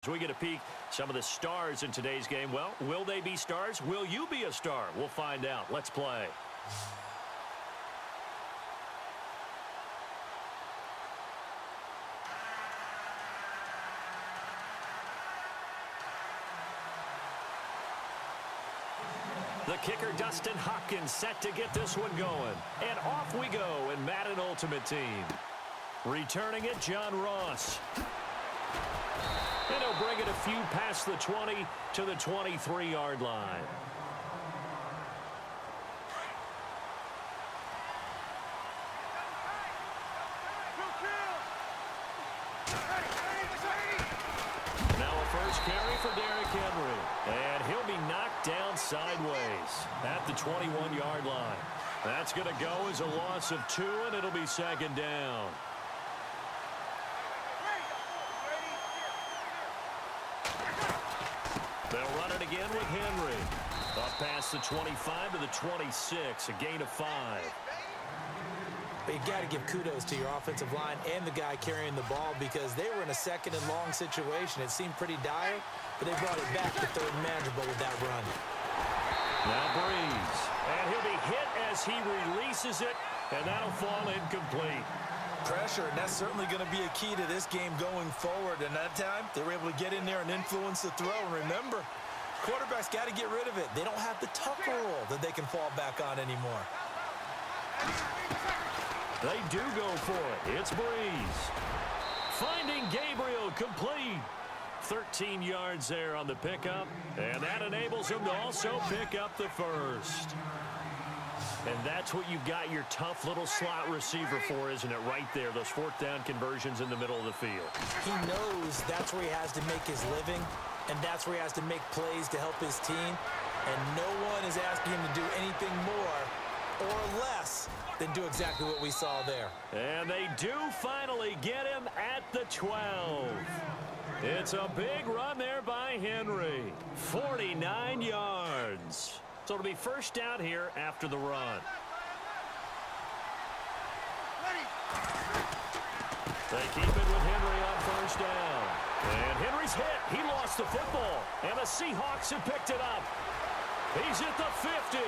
As we get a peek, some of the stars in today's game. Well, will they be stars? Will you be a star? We'll find out. Let's play. The kicker, Dustin Hopkins, set to get this one going. And off we go in Madden Ultimate Team. Returning it, John Ross. And he'll bring it a few past the 20 to the 23-yard line. Now a first carry for Derrick Henry. And he'll be knocked down sideways at the 21-yard line. That's going to go as a loss of 2, and it'll be second down. They'll run it again with Henry. Up past the 25 to the 26, a gain of 5. But you got to give kudos to your offensive line and the guy carrying the ball because they were in a second and long situation. It seemed pretty dire, but they brought it back to third and manageable with that run. Now Breeze. And he'll be hit as he releases it, and that'll fall incomplete. Pressure, and that's certainly going to be a key to this game going forward. And that time, they were able to get in there and influence the throw. And remember, quarterbacks got to get rid of it. They don't have the Tucker rule that they can fall back on anymore. They do go for it. It's Breeze. Finding Gabriel complete. 13 yards there on the pickup. And that enables him to also pick up the first. And that's what you've got your tough little slot receiver for, isn't it? Right there, those fourth down conversions in the middle of the field. He knows that's where he has to make his living, and that's where he has to make plays to help his team. And no one is asking him to do anything more or less than do exactly what we saw there. And they do finally get him at the 12. It's a big run there by Henry. 49 yards. So it'll be first down here after the run. They keep it with Henry on first down. And Henry's hit. He lost the football. And the Seahawks have picked it up. He's at the 50.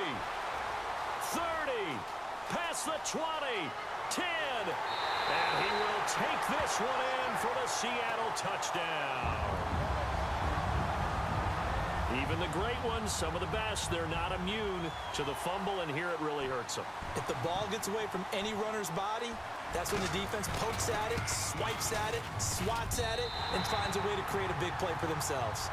30. Past the 20. 10. And he will take this one in for the Seattle touchdown. Even the great ones, some of the best, they're not immune to the fumble, and here it really hurts them. If the ball gets away from any runner's body, that's when the defense pokes at it, swipes at it, swats at it, and finds a way to create a big play for themselves.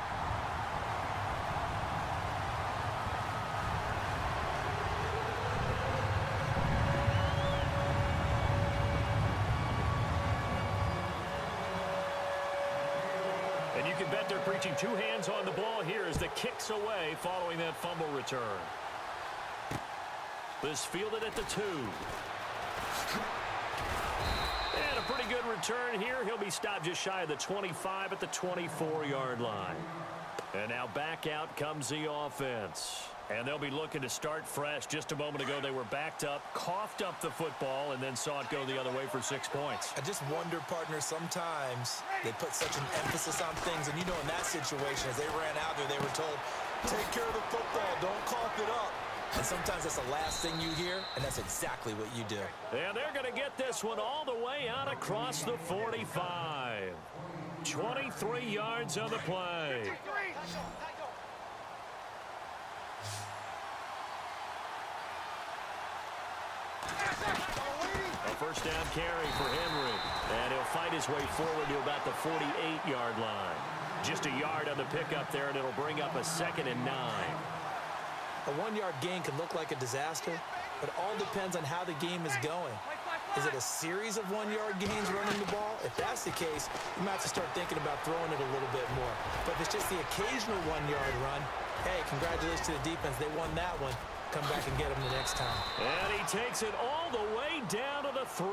And you can bet they're preaching two hands on the ball here as the kick's away following that fumble return. This fielded at the 2. And a pretty good return here. He'll be stopped just shy of the 25 at the 24-yard line. And now back out comes the offense. And they'll be looking to start fresh. Just a moment ago, they were backed up, coughed up the football, and then saw it go the other way for 6 points. I just wonder, partner, sometimes they put such an emphasis on things. And, you know, in that situation, as they ran out there, they were told, take care of the football, don't cough it up. And sometimes that's the last thing you hear, and that's exactly what you do. And they're going to get this one all the way out across the 45. 23 yards on the play. A first down carry for Henry. And he'll fight his way forward to about the 48-yard line. Just a yard on the pickup there, and it'll bring up a 2nd and 9. A 1-yard gain can look like a disaster, but it all depends on how the game is going. Is it a series of 1-yard gains running the ball? If that's the case, you might have to start thinking about throwing it a little bit more. But if it's just the occasional 1-yard run, hey, congratulations to the defense. They won that one. Come back and get them the next time. And he takes it all the way down to the 3.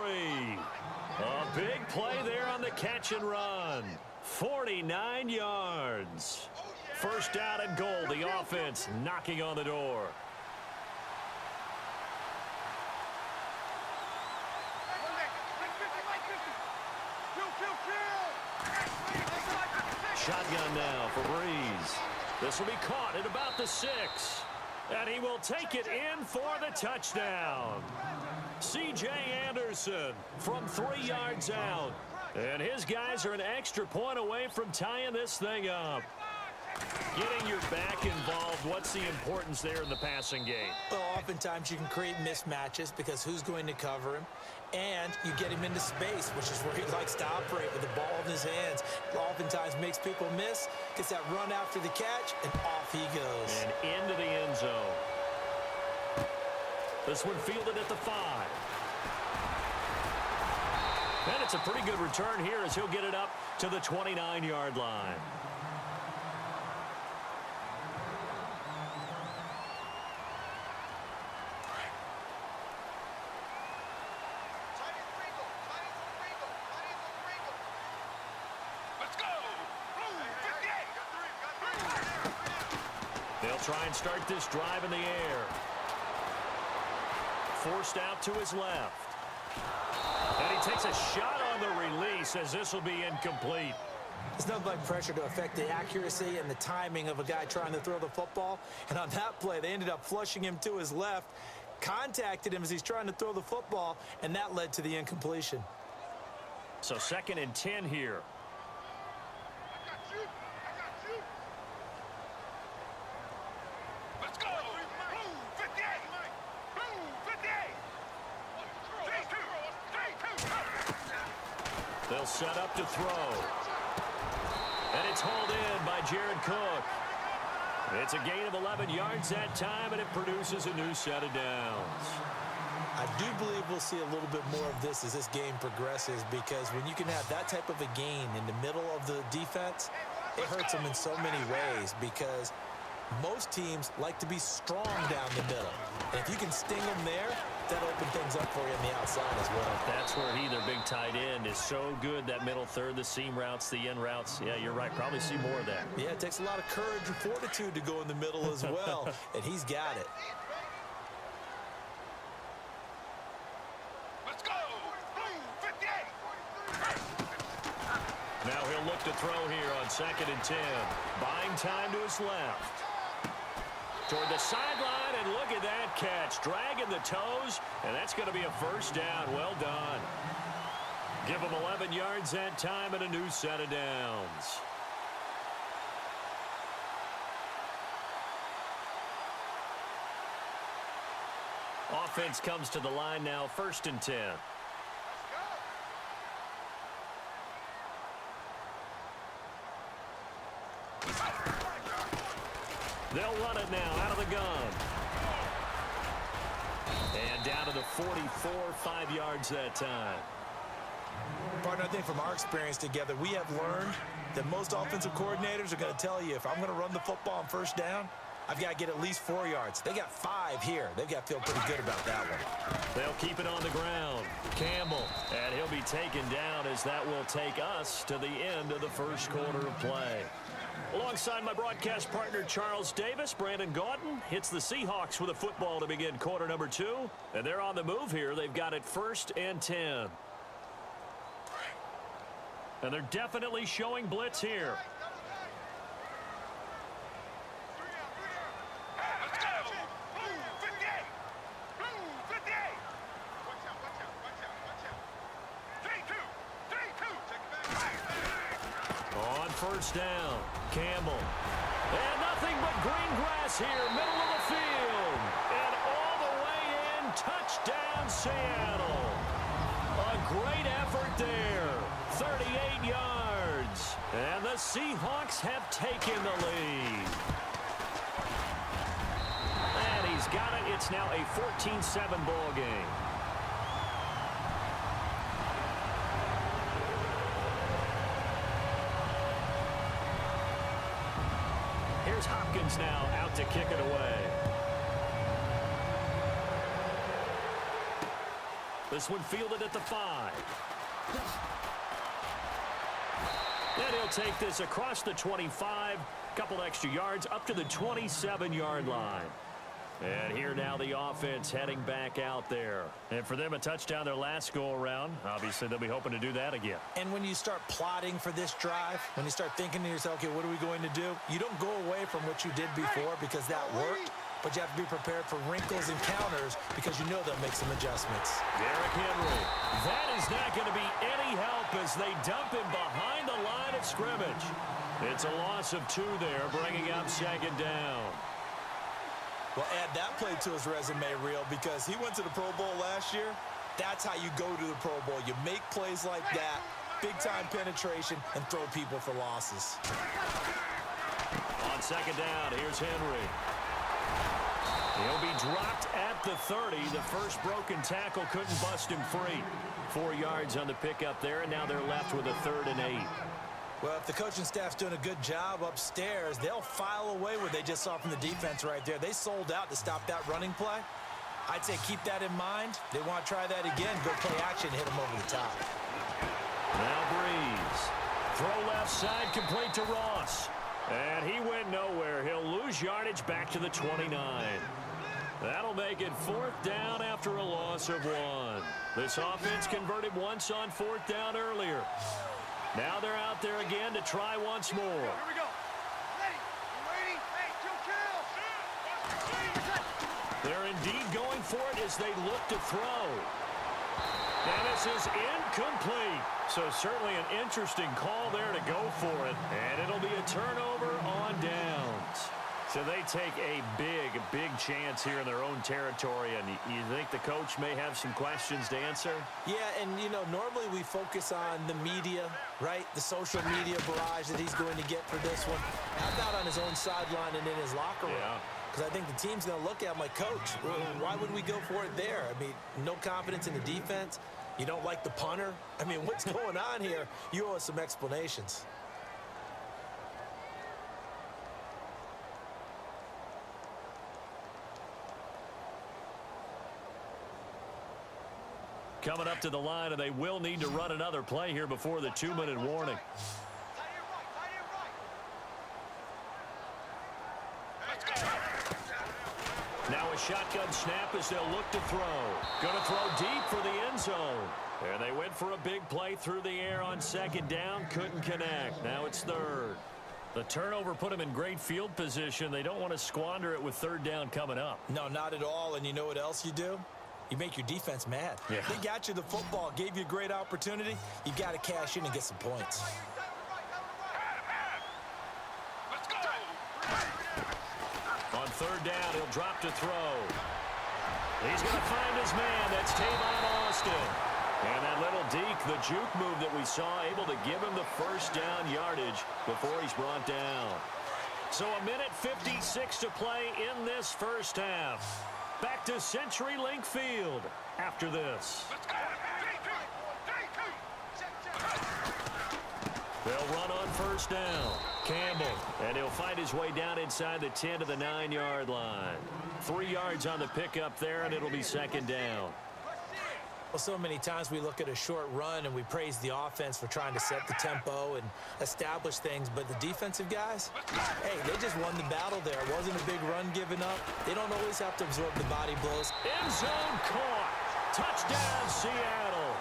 A big play there on the catch and run. 49 yards. First down and goal. The offense knocking on the door. Shotgun shotgun now for Breeze. This will be caught at about the 6. And he will take it in for the touchdown. C.J. Anderson from 3 yards out. And his guys are an extra point away from tying this thing up. Getting your back involved, what's the importance there in the passing game? Well, oftentimes you can create mismatches because who's going to cover him? And you get him into space, which is where he likes to operate with the ball in his hands. Oftentimes makes people miss, gets that run after the catch, and off he goes. And into the end zone. This one fielded at the 5. And it's a pretty good return here as he'll get it up to the 29-yard line. They'll try and start this drive in the air. Forced out to his left. And he takes a shot on the release as this will be incomplete. There's nothing like pressure to affect the accuracy and the timing of a guy trying to throw the football. And on that play, they ended up flushing him to his left, contacted him as he's trying to throw the football, and that led to the incompletion. So 2nd and 10 here. They'll set up to throw. And it's hauled in by Jared Cook. It's a gain of 11 yards that time, and it produces a new set of downs. I do believe we'll see a little bit more of this as this game progresses, because when you can have that type of a gain in the middle of the defense, it hurts them in so many ways, because most teams like to be strong down the middle. And if you can sting them there, that'll open things up for you on the outside as well. That's where their big tight end is so good, that middle third, the seam routes, the end routes. Yeah, you're right. Probably see more of that. Yeah, it takes a lot of courage and fortitude to go in the middle as well, and he's got it. Let's go! 58! Now he'll look to throw here on 2nd and 10. Buying time to his left. Toward the sideline, and look at that catch. Dragging the toes, and that's going to be a first down. Well done. Give him 11 yards that time and a new set of downs. Offense comes to the line now, 1st and 10. They'll run it now out of the gun. And down to the 44, 5 yards that time. Partner, I think from our experience together, we have learned that most offensive coordinators are going to tell you, if I'm going to run the football on 1st down, I've got to get at least 4 yards. They got 5 here. They've got to feel pretty good about that one. They'll keep it on the ground. Campbell, and he'll be taken down as that will take us to the end of the first quarter of play. Alongside my broadcast partner, Charles Davis, Brandon Gaudin hits the Seahawks with a football to begin quarter number 2. And they're on the move here. They've got it 1st and 10. And they're definitely showing blitz here. Let's go! 58! 58! Watch out! 3-2! On 1st down, Campbell. And nothing but green grass here, middle of the field. And all the way in, touchdown Seattle. A great effort there, 38 yards. And the Seahawks have taken the lead. And he's got it. It's now a 14-7 ball game. Here's Hopkins now out to kick it away. This one fielded at the 5. And he'll take this across the 25, couple extra yards up to the 27-yard line. And here now the offense heading back out there. And for them, a touchdown their last go-around. Obviously, they'll be hoping to do that again. And when you start plotting for this drive, when you start thinking to yourself, okay, what are we going to do? You don't go away from what you did before because that worked, but you have to be prepared for wrinkles and counters because you know they'll make some adjustments. Derrick Henry. That is not going to be any help as they dump him behind the line of scrimmage. It's a loss of 2 there, bringing up second down. Well, add that play to his resume reel because he went to the Pro Bowl last year. That's how you go to the Pro Bowl. You make plays like that, big-time penetration, and throw people for losses. On second down, here's Henry. He'll be dropped at the 30. The first broken tackle couldn't bust him free. 4 yards on the pickup there, and now they're left with a 3rd and 8. Well, if the coaching staff's doing a good job upstairs, they'll file away what they just saw from the defense right there. They sold out to stop that running play. I'd say keep that in mind. They want to try that again. Go play action, hit them over the top. Now Breeze. Throw left side, complete to Ross. And he went nowhere. He'll lose yardage back to the 29. That'll make it 4th down after a loss of 1. This offense converted once on 4th down earlier. Now they're out there again to try once more. Here we go. Ready. You ready? Hey, chill. They're indeed going for it as they look to throw. And this is incomplete. So certainly an interesting call there to go for it. And it'll be a turnover on downs. So they take a big chance here in their own territory. And you think the coach may have some questions to answer? Yeah, and, you know, normally we focus on the media, right? The social media barrage that he's going to get for this one. How about on his own sideline and in his locker room? Yeah. Because I think the team's going to look at him like, Coach, why would we go for it there? I mean, no confidence in the defense. You don't like the punter? I mean, what's going on here? You owe us some explanations. Coming up to the line, and they will need to run another play here before the 2-minute warning. Now a shotgun snap as they'll look to throw. Going to throw deep for the end zone. And they went for a big play through the air on second down. Couldn't connect. Now it's 3rd. The turnover put them in great field position. They don't want to squander it with 3rd down coming up. No, not at all. And you know what else you do? You make your defense mad. Yeah. They got you the football, gave you a great opportunity. You got to cash in and get some points. Let's go. On 3rd down, he'll drop to throw. He's going to find his man. That's Tavon Austin. And that little deke, the juke move that we saw, able to give him the 1st down yardage before he's brought down. So 1:56 to play in this first half. Back to CenturyLink Field after this. Let's go. They'll run on 1st down. Campbell, and he'll find his way down inside the 10 to the 9-yard line. 3 yards on the pickup there, and it'll be 2nd down. Well, so many times we look at a short run and we praise the offense for trying to set the tempo and establish things, but the defensive guys, hey, they just won the battle there. It wasn't a big run given up. They don't always have to absorb the body blows. End zone caught. Touchdown, Seattle.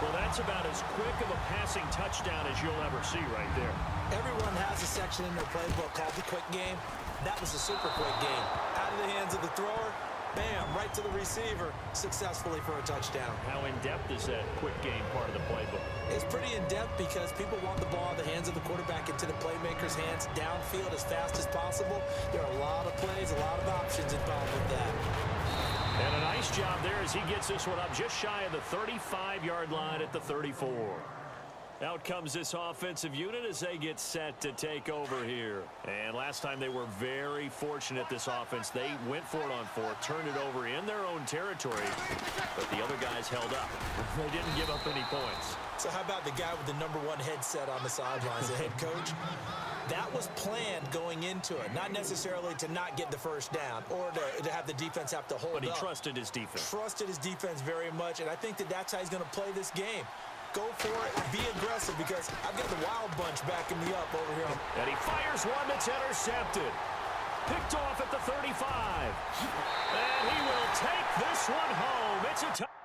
Well, that's about as quick of a passing touchdown as you'll ever see right there. Everyone has a section in their playbook called the quick game. That was a super quick game. Out of the hands of the thrower, bam, right to the receiver, successfully for a touchdown. How in-depth is that quick game part of the playbook? It's pretty in-depth because people want the ball in the hands of the quarterback into the playmaker's hands downfield as fast as possible. There are a lot of plays, a lot of options involved with that. And a nice job there as he gets this one up just shy of the 35-yard line at the 34. Out comes this offensive unit as they get set to take over here. And last time they were very fortunate, this offense. They went for it on 4th, turned it over in their own territory, but the other guys held up. They didn't give up any points. So how about the guy with the #1 headset on the sidelines, the head coach? That was planned going into it, not necessarily to not get the 1st down or to have the defense have to hold up. But he trusted his defense. Trusted his defense very much, and I think that that's how he's going to play this game. Go for it, be aggressive, because I've got the wild bunch backing me up over here. And he fires one that's intercepted. Picked off at the 35. And he will take this one home. It's a